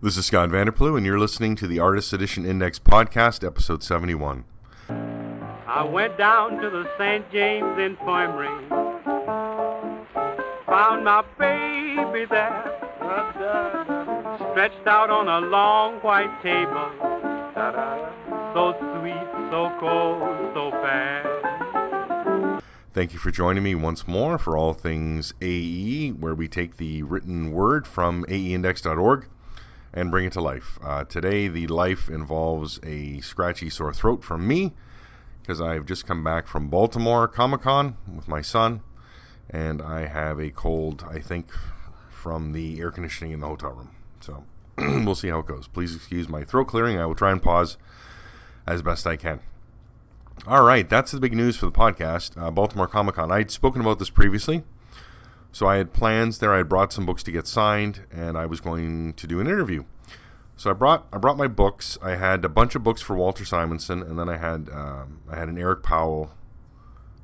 This is Scott Vanderplu, and you're listening to the Artist Edition Index Podcast, episode 71. I went down to the St. James Infirmary, found my baby there, stretched out on a long white table, so sweet, so cold, so fast. Thank you for joining me once more for all things AE, where we take the written word from aeindex.org and bring it to life. Today, the life involves a scratchy sore throat from me, because I've just come back from Baltimore Comic-Con with my son, and I have a cold, I think, from the air conditioning in the hotel room. So, we'll see how it goes. Please excuse my throat clearing. I will try and pause as best I can. All right, that's the big news for the podcast, Baltimore Comic-Con. I'd spoken about this previously. So I had plans there. I had brought some books to get signed, and I was going to do an interview. So I brought my books. I had a bunch of books for Walter Simonson, and then I had an Eric Powell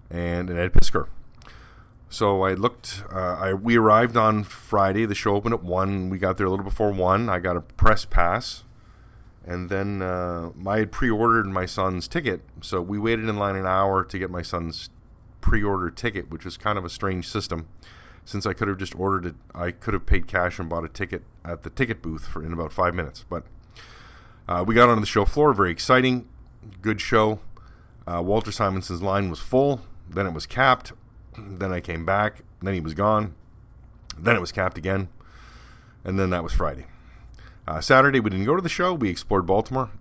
and an Ed Piskor. So I looked. We arrived on Friday. The show opened at 1. We got there a little before 1. I got a press pass, and then I had pre-ordered my son's ticket. So we waited in line an hour to get my son's pre-order ticket, which was kind of a strange system. Since I could have just ordered it, I could have paid cash and bought a ticket at the ticket booth in about 5 minutes. But we got onto the show floor, very exciting, good show. Walter Simonson's line was full, then it was capped, then I came back, then he was gone, then it was capped again, and then that was Friday. Saturday, we didn't go to the show, we explored Baltimore.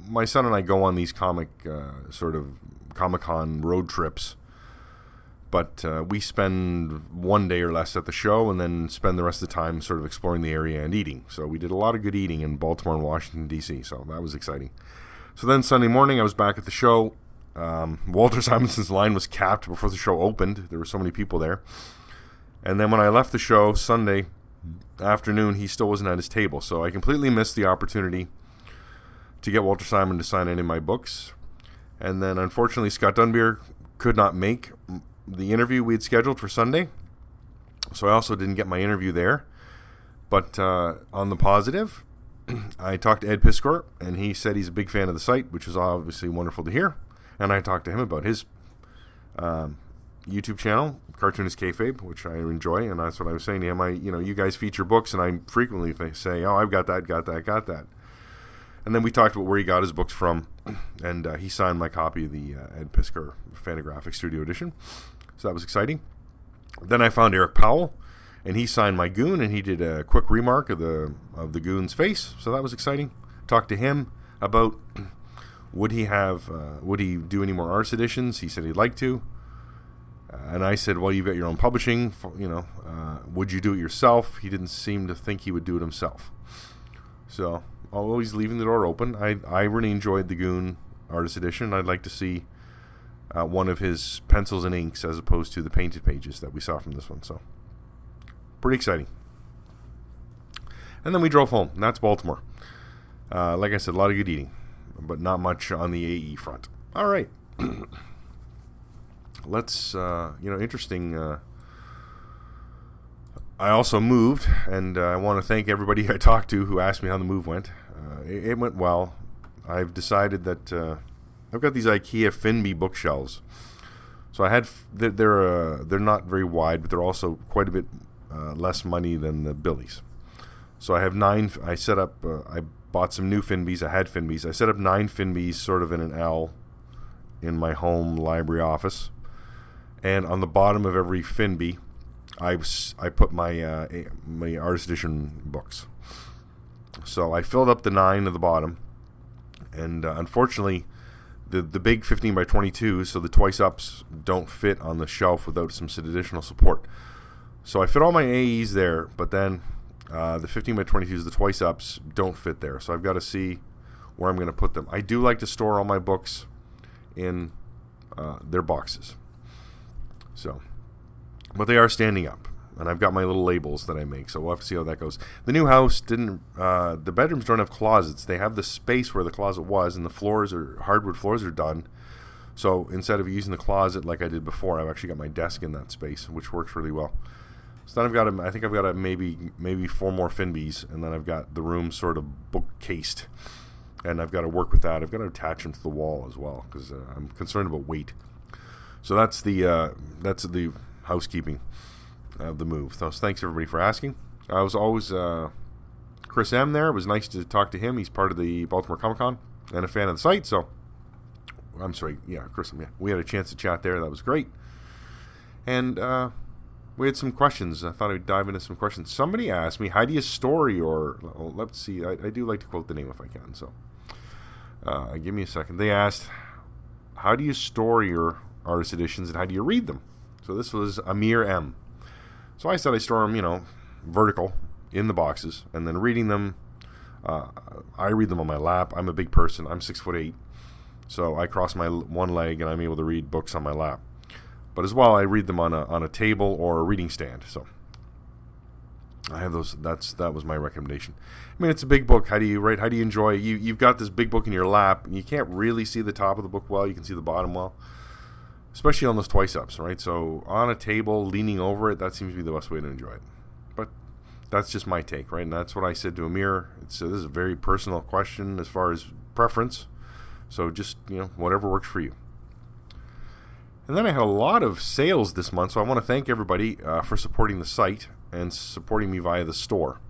My son and I go on these sort of Comic-Con road trips. But we spend one day or less at the show and then spend the rest of the time sort of exploring the area and eating. So we did a lot of good eating in Baltimore and Washington, D.C., so that was exciting. So then Sunday morning I was back at the show. Walter Simonson's line was capped before the show opened. There were so many people there. And then when I left the show Sunday afternoon, he still wasn't at his table. So I completely missed the opportunity to get Walter Simon to sign any of my books. And then unfortunately Scott Dunbier could not make the interview we had scheduled for Sunday, so I also didn't get my interview there. But on the positive, I talked to Ed Piskor, and he said he's a big fan of the site, which is obviously wonderful to hear. And I talked to him about his YouTube channel, Cartoonist Kayfabe, which I enjoy, and that's what I was saying to him. You guys feature books, and I frequently say, "Oh, I've got that." And then we talked about where he got his books from, and he signed my copy of the Ed Piskor Fantagraphics Studio Edition. So that was exciting. Then I found Eric Powell, and he signed my Goon, and he did a quick remark of the Goon's face. So that was exciting. Talked to him about would he do any more artist editions? He said he'd like to. And I said, well, you've got your own publishing. Would you do it yourself? He didn't seem to think he would do it himself. So always leaving the door open. I really enjoyed the Goon artist edition. I'd like to see one of his pencils and inks as opposed to the painted pages that we saw from this one. So pretty exciting. And then we drove home, and that's Baltimore. Like I said, a lot of good eating, but not much on the AE front. All right. Let's, interesting. I also moved, and I want to thank everybody I talked to who asked me how the move went. It went well. I've decided that I've got these IKEA Finby bookshelves. So they're not very wide, but they're also quite a bit less money than the Billies. So I have 9. I set up. I bought some new Finbys. I had Finbys. I set up 9 Finbys, sort of in an L, in my home library office. And on the bottom of every Finby, I put my my artist edition books. So I filled up the 9 at the bottom, and unfortunately, the big 15 by 22, so the twice ups don't fit on the shelf without some additional support. So I fit all my AEs there, but then the 15 by 22s, the twice ups, don't fit there. So I've got to see where I'm going to put them. I do like to store all my books in their boxes. So, but they are standing up, and I've got my little labels that I make, so we'll have to see how that goes. The new house the bedrooms don't have closets. They have the space where the closet was, and the hardwood floors are done. So instead of using the closet like I did before, I've actually got my desk in that space, which works really well. So then I think I've got maybe 4 more Finbees, and then I've got the room sort of bookcased, and I've got to work with that. I've got to attach them to the wall as well because I'm concerned about weight. So that's the housekeeping of the move. So thanks everybody for asking. I was always Chris M there. It was nice to talk to him. He's part of the Baltimore Comic Con and a fan of the site. So I'm sorry, yeah, Chris M. Yeah, we had a chance to chat there. That was great. And we had some questions. I thought I'd dive into some questions. Somebody asked me, how do you story or... Well, let's see. I do like to quote the name if I can. So give me a second. They asked, how do you store your artist editions and how do you read them? So this was Amir M. So I said I store them, vertical in the boxes. And then reading them, I read them on my lap. I'm a big person. I'm 6'8". So I cross my one leg and I'm able to read books on my lap. But as well, I read them on a table or a reading stand. So I have those. That was my recommendation. I mean, it's a big book. How do you write? How do you enjoy it? You've got this big book in your lap, and you can't really see the top of the book well. You can see the bottom well, especially on those twice ups, right? So on a table, leaning over it, that seems to be the best way to enjoy it. But that's just my take, right? And that's what I said to Amir. This is a very personal question as far as preference. So just whatever works for you. And then I had a lot of sales this month, so I want to thank everybody for supporting the site and supporting me via the store.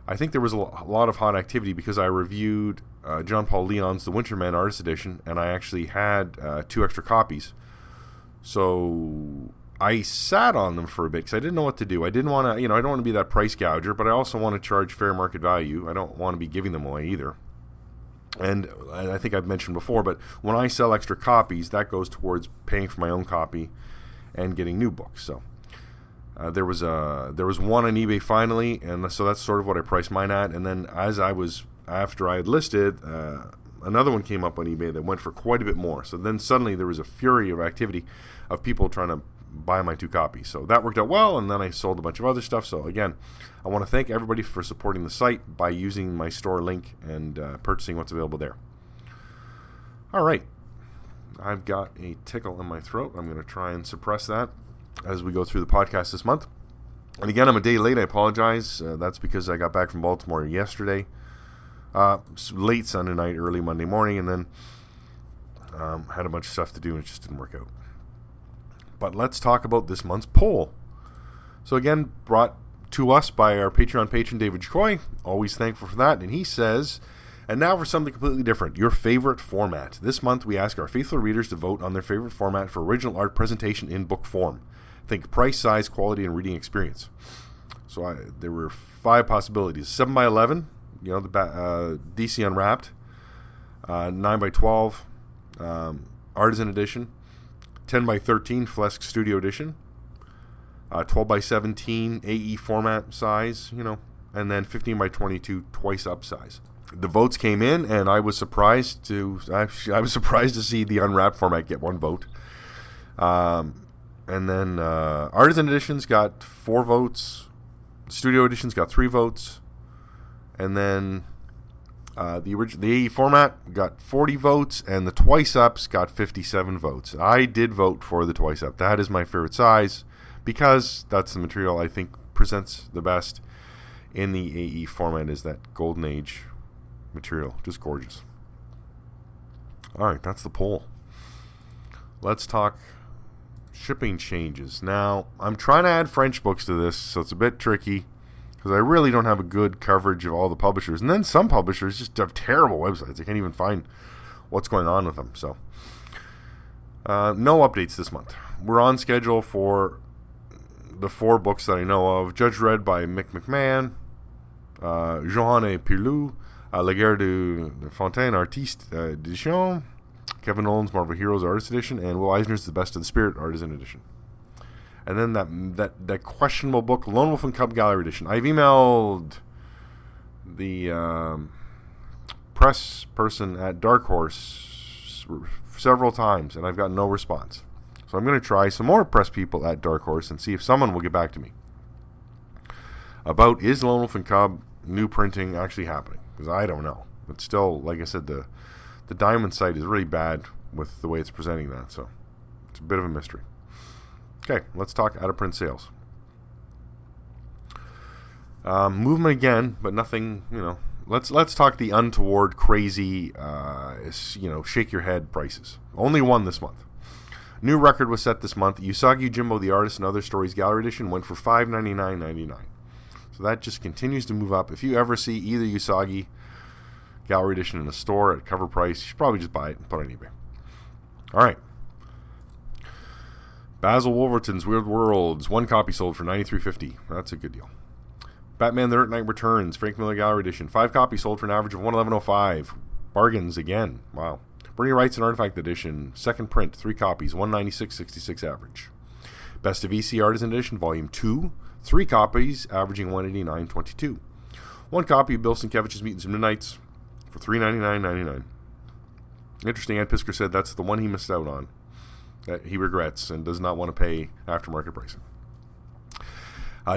I think there was a lot of hot activity because I reviewed John Paul Leon's The Winterman Artist Edition, and I actually had 2 extra copies. So I sat on them for a bit because I didn't know what to do. I didn't want to, I don't want to be that price gouger, but I also want to charge fair market value. I don't want to be giving them away either. And I think I've mentioned before, but when I sell extra copies, that goes towards paying for my own copy and getting new books. So there was one on eBay finally, and so that's sort of what I priced mine at. And then after I had listed, another one came up on eBay that went for quite a bit more. So then suddenly there was a fury of activity of people trying to buy my 2 copies. So that worked out well, and then I sold a bunch of other stuff. So again, I want to thank everybody for supporting the site by using my store link and purchasing what's available there. All right. I've got a tickle in my throat. I'm going to try and suppress that as we go through the podcast this month. And again, I'm a day late. I apologize. That's because I got back from Baltimore yesterday, late Sunday night, early Monday morning, and then had a bunch of stuff to do and it just didn't work out. But let's talk about this month's poll. So again, brought to us by our Patreon patron, David Jacoy. Always thankful for that. And he says, and now for something completely different, your favorite format. This month we ask our faithful readers to vote on their favorite format for original art presentation in book form. Think price, size, quality, and reading experience. So there were 5 possibilities. 7x11, the DC Unwrapped. 9x12, Artisan Edition. 10x13 Flesk Studio Edition, 12x17 AE format size, and then 15x22 twice up size. The votes came in, and I was surprised to see the unwrapped format get 1 vote. And then Artisan Editions got 4 votes, Studio Editions got 3 votes, and then the AE format got 40 votes, and the twice ups got 57 votes. I did vote for the twice up. That is my favorite size because that's the material I think presents the best in the AE format, is that Golden Age material. Just gorgeous. All right, that's the poll. Let's talk shipping changes. Now, I'm trying to add French books to this, so it's a bit tricky, because I really don't have a good coverage of all the publishers. And then some publishers just have terrible websites. I can't even find what's going on with them. So, no updates this month. We're on schedule for the 4 books that I know of. Judge Dredd by Mick McMahon, Johan et Pilou, La Guerre de Fontaine, Artiste Edition, Kevin Nolan's Marvel Heroes Artist Edition, and Will Eisner's The Best of the Spirit Artisan Edition. And then that questionable book, Lone Wolf and Cub Gallery Edition. I've emailed the press person at Dark Horse several times, and I've gotten no response. So I'm going to try some more press people at Dark Horse and see if someone will get back to me about, is Lone Wolf and Cub new printing actually happening? Because I don't know. But still, like I said, the Diamond site is really bad with the way it's presenting that, so it's a bit of a mystery. Okay, let's talk out-of-print sales. Movement again, but nothing, Let's talk the untoward, crazy, shake your head prices. Only one this month. New record was set this month. Usagi Yojimbo, the Artist and Other Stories Gallery Edition went for $599.99. So that just continues to move up. If you ever see either Usagi Gallery Edition in a store at cover price, you should probably just buy it and put it on eBay. All right. Basil Wolverton's Weird Worlds. One copy sold for $93.50. That's a good deal. Batman the Dark Knight Returns, Frank Miller Gallery Edition. 5 copies sold for an average of $111.05. Bargains again. Wow. Bernie Wright's an Artifact Edition. Second print, 3 copies, $196.66 average. Best of EC Artisan Edition, Volume 2. 3 copies, averaging $189.22. 1 copy of Bill Sienkiewicz's Mutants and Midnights for $399.99. Interesting, Ed Pisker said that's the one he missed out on, that he regrets and does not want to pay aftermarket pricing.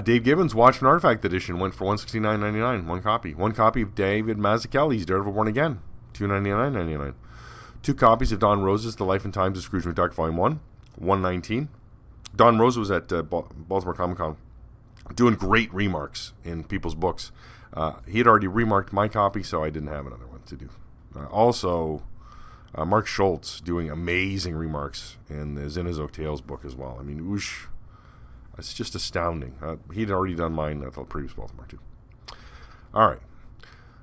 Dave Gibbons' Watchmen Artifact Edition went for $169.99. 1 copy. 1 copy of David Mazzucchelli's Daredevil Born Again, $299.99. 2 copies of Don Rose's The Life and Times of Scrooge McDuck, Volume 1, $119. Don Rose was at Baltimore Comic Con doing great remarks in people's books. He had already remarked my copy, so I didn't have another one to do. Also, Mark Schultz doing amazing remarks in the Zinazok Tales book as well. I mean, it's just astounding. He'd already done mine at the previous Baltimore, too. All right.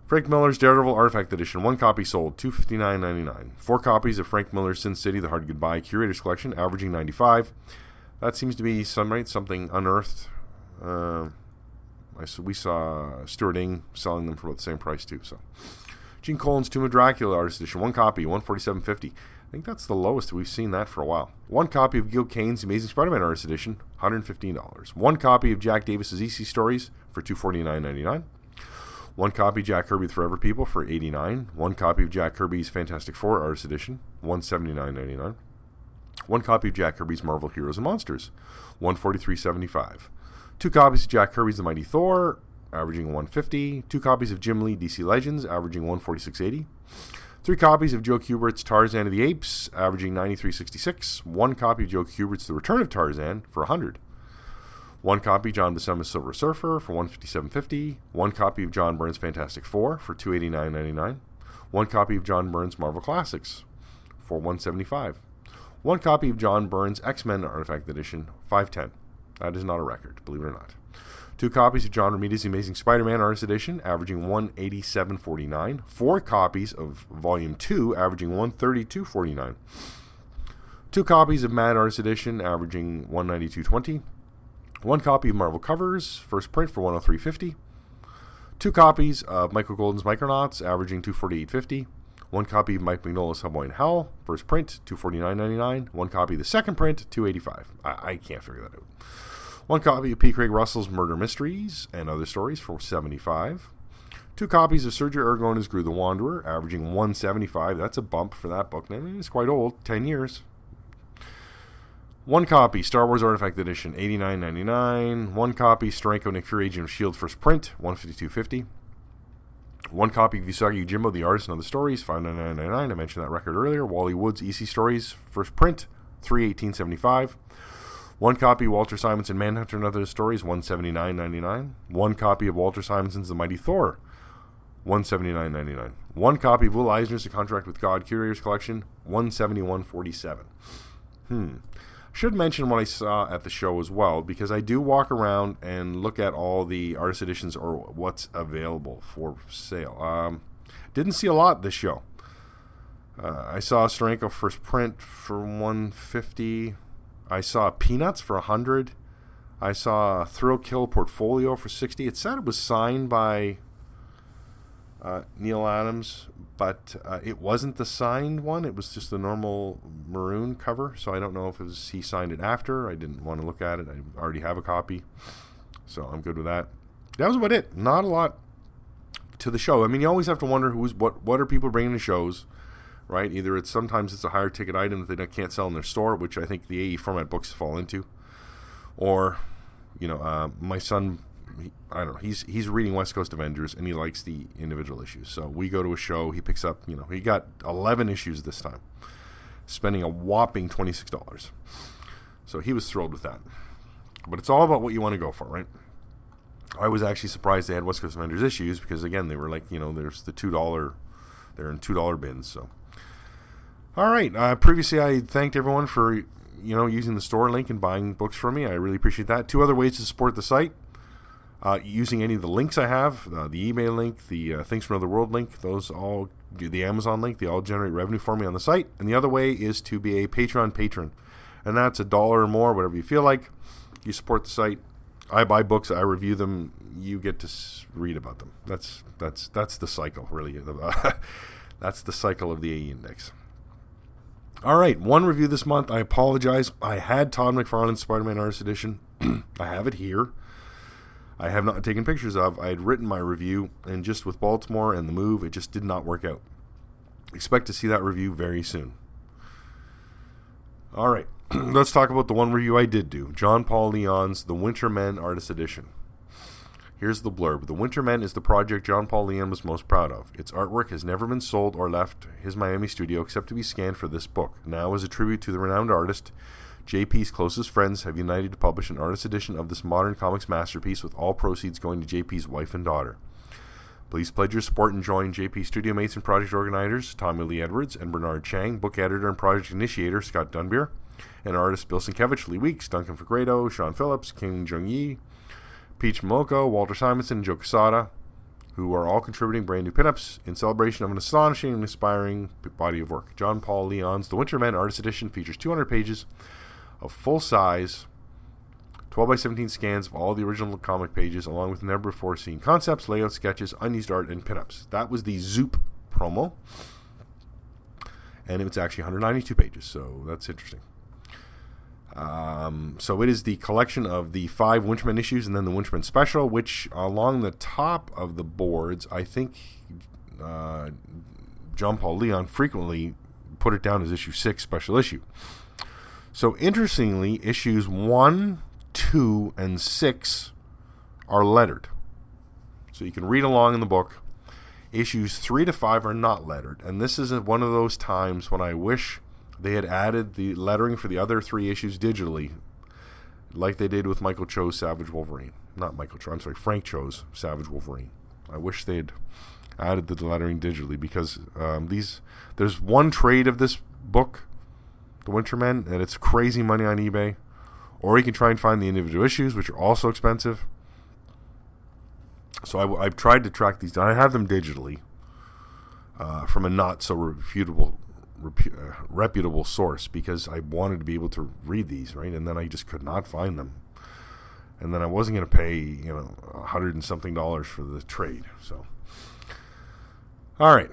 Frank Miller's Daredevil Artifact Edition. 1 copy sold, $259.99. 4 copies of Frank Miller's Sin City, The Hard Goodbye Curators Collection, averaging $95. That seems to be something unearthed. We saw Stuart Ing selling them for about the same price, too. So, Gene Colan's Tomb of Dracula Artist Edition. 1 copy, $147.50. I think that's the lowest we've seen that for a while. 1 copy of Gil Kane's Amazing Spider-Man Artist Edition, $115. 1 copy of Jack Davis's EC Stories for $249.99. 1 copy of Jack Kirby The Forever People for $89. 1 copy of Jack Kirby's Fantastic Four Artist Edition, $179.99. 1 copy of Jack Kirby's Marvel Heroes and Monsters, $143.75. 2 copies of Jack Kirby's The Mighty Thor, averaging $150. 2 copies of Jim Lee DC Legends, averaging $146.80. 3 copies of Joe Kubert's Tarzan of the Apes, averaging $93.66. 1 copy of Joe Kubert's The Return of Tarzan for $100. 1 copy of John Buscema's Silver Surfer for $157.50. 1 copy of John Byrne's Fantastic Four for $289.99. 1 copy of John Byrne's Marvel Classics for $175. 1 copy of John Byrne's X-Men Artifact Edition, $510. That is not a record, believe it or not. 2 copies of John Romita's Amazing Spider-Man Artist Edition, averaging $187.49. 4 copies of Volume 2, averaging $132.49. 2 copies of Mad Artist Edition, averaging $192.20. 1 copy of Marvel Covers, first print for $103.50. 2 copies of Michael Golden's Micronauts, averaging $248.50. 1 copy of Mike Mignola's Hellboy in Hell, first print, $249.99. 1 copy of the second print, $285. I can't figure that out. 1 copy of P. Craig Russell's Murder Mysteries and Other Stories for $75. 2 copies of Sergio Aragona's Gru the Wanderer, averaging $175. That's a bump for that book. I mean, it's quite old, 10 years. 1 copy, Star Wars Artifact Edition, $89.99. 1 copy, Steranko Nick Fury Agent of S.H.I.E.L.D. first print, $152.50. 1 copy of Usagi Yojimbo, The Artist and Other Stories, $599.99. I mentioned that record earlier. Wally Wood's EC Stories, first print, $318.75. 1 copy of Walter Simonson Manhunter and Other Stories, $179.99. 1 copy of Walter Simonson's The Mighty Thor, $179.99. 1 copy of Will Eisner's A Contract with God Curators Collection, $171.47. Should mention what I saw at the show as well, because I do walk around and look at all the artist editions or what's available for sale. Didn't see a lot this show. I saw Steranko first print for $150. I saw Peanuts for $100. I saw Thrill Kill Portfolio for $60. It said it was signed by Neil Adams, but it wasn't the signed one. It was just the normal maroon cover, so I don't know if he signed it after. I didn't want to look at it. I already have a copy, so I'm good with that. That was about it. Not a lot to the show. I mean, you always have to wonder what are people bringing to shows, right? Either sometimes it's a higher ticket item that they can't sell in their store, which I think the AE format books fall into, or my son, I don't know, he's reading West Coast Avengers and he likes the individual issues. So we go to a show, he picks up, he got 11 issues this time, spending a whopping $26. So he was thrilled with that. But it's all about what you want to go for, right? I was actually surprised they had West Coast Vendors issues because, again, they were like, there's the $2, they're in $2 bins. So, all right. Previously, I thanked everyone for, using the store link and buying books from me. I really appreciate that. 2 other ways to support the site. Using any of the links I have, the eBay link, the Things from Another World link, those all, the Amazon link, they all generate revenue for me on the site. And the other way is to be a Patreon patron. And that's $1 or more, whatever you feel like. You support the site. I buy books, I review them, you get to read about them. That's the cycle, really. That's the cycle of the AE Index. All right, one review this month. I apologize. I had Todd McFarlane's Spider-Man Artist Edition. I have it here. I have not taken pictures of. I had written my review, and just with Baltimore and the move, it just did not work out. Expect to see that review very soon. All right. Let's talk about the one review I did do. John Paul Leon's The Winter Men Artist Edition. Here's the blurb. The Winter Men is the project John Paul Leon was most proud of. Its artwork has never been sold or left his Miami studio except to be scanned for this book. Now, as a tribute to the renowned artist, JP's closest friends have united to publish an artist edition of this modern comics masterpiece, with all proceeds going to JP's wife and daughter. Please pledge your support and join JP studio mates and project organizers Tommy Lee Edwards and Bernard Chang, book editor and project initiator Scott Dunbier, and artists Bill Sienkiewicz, Lee Weeks, Duncan Fegredo, Sean Phillips, King Jung Yi, Peach Momoko, Walter Simonson, and Joe Quesada, who are all contributing brand new pinups in celebration of an astonishing and inspiring body of work. John Paul Leon's The Winter Men Artist Edition features 200 pages of full-size 12x17 scans of all the original comic pages, along with never-before-seen concepts, layouts, sketches, unused art, and pinups. That was the Zoop promo, and it's actually 192 pages, so that's interesting. So it is the collection of the 5 Winterman issues and then the Winterman special, which along the top of the boards, I think John Paul Leon frequently put it down as issue 6 special issue. So interestingly, issues 1, 2, and 6 are lettered. So you can read along in the book. Issues 3 to 5 are not lettered. And this is one of those times when I wish they had added the lettering for the other 3 issues digitally, like they did with Michael Cho's Savage Wolverine. Not Michael Cho, I'm sorry, Frank Cho's Savage Wolverine. I wish they had added the lettering digitally, because there's one trade of this book, The Winter Men, and it's crazy money on eBay. Or you can try and find the individual issues, which are also expensive. So I've tried to track these down. I have them digitally from a not so reputable source, because I wanted to be able to read these, right? And then I just could not find them. And then I wasn't going to pay, $100 and something for the trade. So, all right.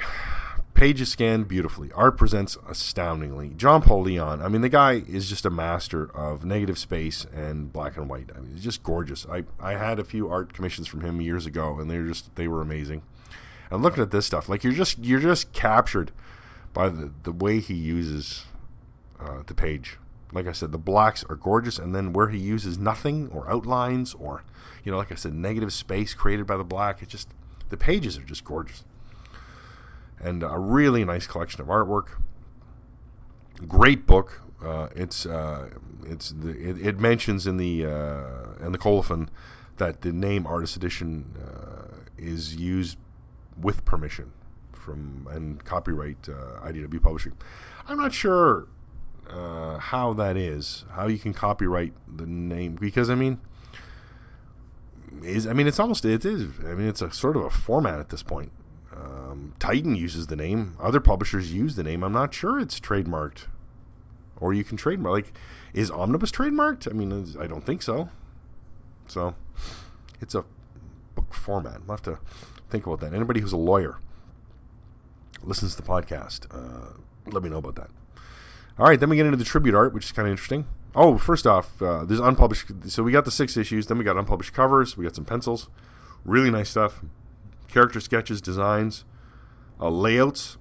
Pages scanned beautifully. Art presents astoundingly. John Paul Leon, I mean, the guy is just a master of negative space and black and white. I mean, it's just gorgeous. I had a few art commissions from him years ago, and they were amazing. And looking at this stuff, like you're just captured by the way he uses the page. Like I said, the blacks are gorgeous, and then where he uses nothing or outlines or, like I said, negative space created by the black, the pages are just gorgeous. And a really nice collection of artwork. Great book. It mentions in the colophon that the name Artist Edition is used with permission and copyright IDW Publishing. I'm not sure how that is, how you can copyright the name, because it's a sort of a format at this point. Titan uses the name. Other publishers use the name. I'm not sure it's trademarked, or you can trademark. Like, is Omnibus trademarked? I don't think so. So, it's a book format. I'll have to think about that. Anybody who's a lawyer listens to the podcast, let me know about that. All right, then we get into the tribute art, which is kind of interesting. Oh, first off, there's unpublished. So we got the 6 issues. Then we got unpublished covers. We got some pencils. Really nice stuff. Character sketches, designs, layouts,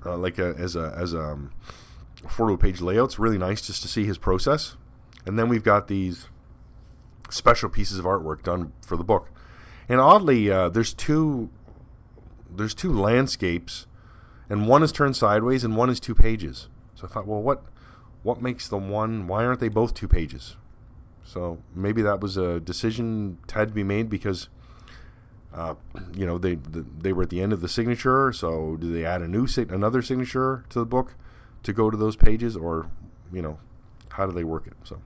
as a 4-page layouts. Really nice just to see his process. And then we've got these special pieces of artwork done for the book. And oddly, there's two landscapes, and one is turned sideways and one is 2 pages. So I thought, well, what makes the one? Why aren't they both 2 pages? So maybe that was a decision had to be made because, they were at the end of the signature. So do they add another signature to the book to go to those pages, or, how do they work it? So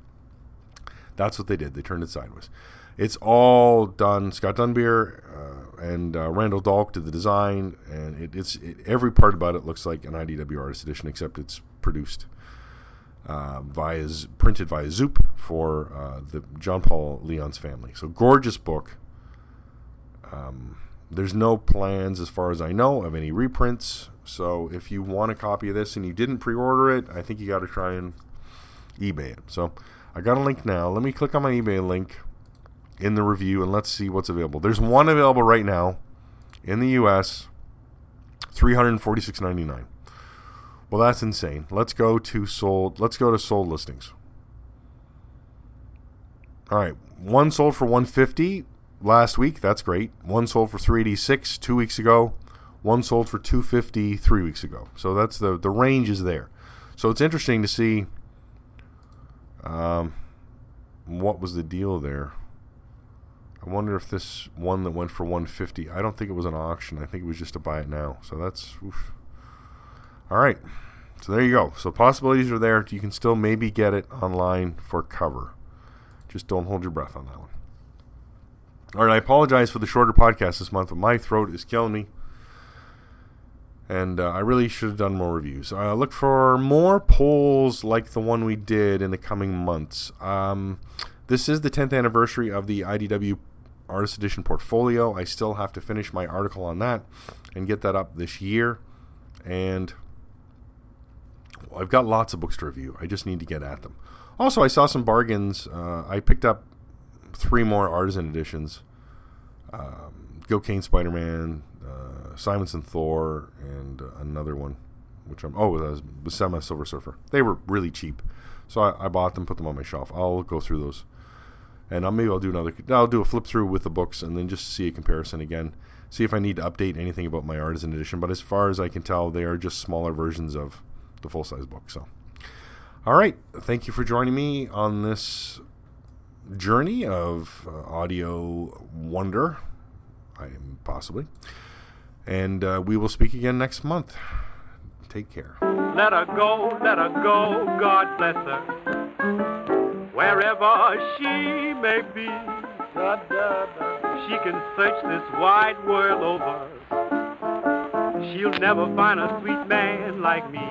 that's what they did. They turned it sideways. It's all done. Scott Dunbier and Randall Dahlk did the design, and every part about it looks like an IDW Artist Edition, except it's produced printed via Zoop for the John Paul Leon's family. So gorgeous book. There's no plans, as far as I know, of any reprints. So if you want a copy of this and you didn't pre-order it, I think you got to try and eBay it. So I got a link now. Let me click on my eBay link in the review and let's see what's available. There's one available right now in the US, $346.99. Well, that's insane. Let's go to sold listings. All right, one sold for $150 last week. That's great. One sold for $386 2 weeks ago. One sold for $250 3 weeks ago. So that's the range is there. So it's interesting to see what was the deal there. I wonder if this one that went for $150, I don't think it was an auction. I think it was just to buy it now. So that's, oof. All right. So there you go. So possibilities are there. You can still maybe get it online for cover. Just don't hold your breath on that one. All right. I apologize for the shorter podcast this month, but my throat is killing me. And I really should have done more reviews. Look for more polls like the one we did in the coming months. This is the 10th anniversary of the IDW Artist Edition portfolio. I still have to finish my article on that and get that up this year. And I've got lots of books to review. I just need to get at them. Also, I saw some bargains. I picked up 3 more Artisan editions. Gil Kane Spider-Man, Simonson Thor, and another one, Buscema Silver Surfer. They were really cheap. So I bought them, put them on my shelf. I'll go through those. And I'll do a flip through with the books and then just see a comparison again. See if I need to update anything about my Artisan edition. But as far as I can tell, they are just smaller versions of the full-size book. So, all right. Thank you for joining me on this journey of audio wonder. Possibly. And we will speak again next month. Take care. Let her go, God bless her. Wherever she may be, she can search this wide world over. She'll never find a sweet man like me.